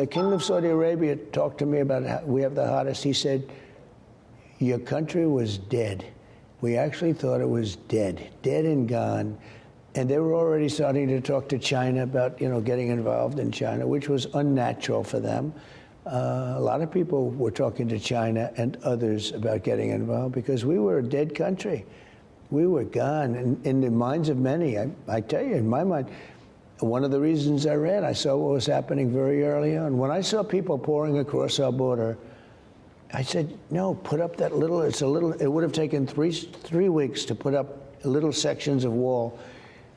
the King of Saudi Arabia talked to me about how we have the hottest, he said, your country was dead. We actually thought it was dead and gone. And they were already starting to talk to China about, getting involved in China, which was unnatural for them. A lot of people were talking to China and others about getting involved because we were a dead country. We were gone in the minds of many. I tell you, in my mind, one of the reasons I ran, I saw what was happening very early on. When I saw people pouring across our border, I said, no, put up that little, it would have taken three weeks to put up little sections of wall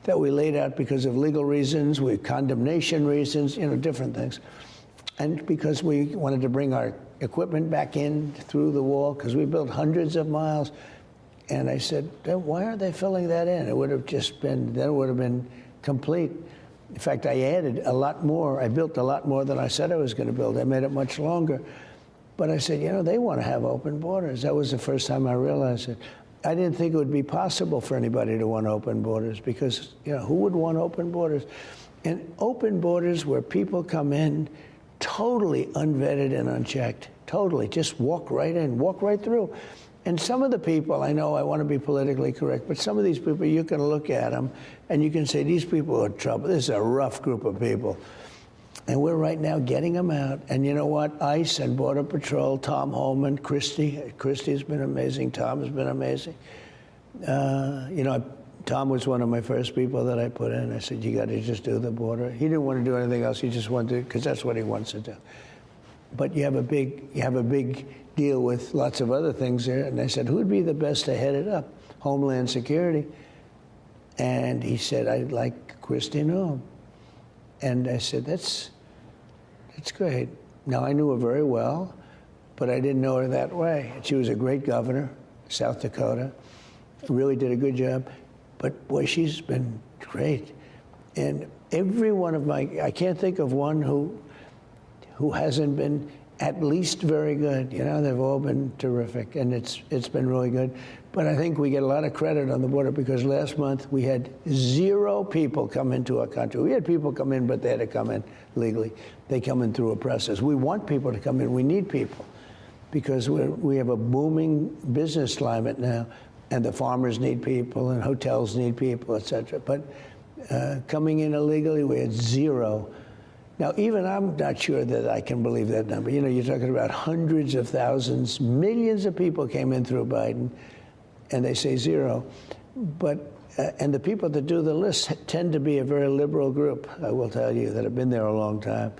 that we laid out because of legal reasons, condemnation reasons, different things. And because we wanted to bring our equipment back in through the wall, because we built hundreds of miles. And I said, why aren't they filling that in? It would have just been, then it would have been complete. In fact, I added a lot more. I built a lot more than I said I was going to build. I made it much longer. But I said, they want to have open borders. That was the first time I realized it. I didn't think it would be possible for anybody to want open borders because, who would want open borders? And open borders where people come in totally unvetted and unchecked, totally, just walk right in, walk right through. And some of the people, I know I want to be politically correct, but some of these people, you can look at them and you can say, these people are trouble. This is a rough group of people. And we're right now getting them out. And you know what? ICE and Border Patrol, Tom Holman, Christie's been amazing. Tom has been amazing. Tom was one of my first people that I put in. I said, you got to just do the border. He didn't want to do anything else. He just wanted to, because that's what he wants to do. But you have a big deal with lots of other things there. And I said, who'd be the best to head it up? Homeland Security. And he said, I'd like Christie Noem. And I said, that's great. Now, I knew her very well, but I didn't know her that way. She was a great governor, South Dakota, really did a good job. But, boy, she's been great. And every one of I can't think of one who hasn't been at least very good. They've all been terrific, and it's been really good. But I think we get a lot of credit on the border because last month we had 0 people come into our country. We had people come in, but they had to come in legally. They come in through a process. We want people to come in. We need people because we have a booming business climate now, and the farmers need people, and hotels need people, et cetera. But coming in illegally, we had 0. Now, even I'm not sure that I can believe that number. You're talking about hundreds of thousands, millions of people came in through Biden, and they say 0. But, and the people that do the list tend to be a very liberal group, I will tell you, that have been there a long time.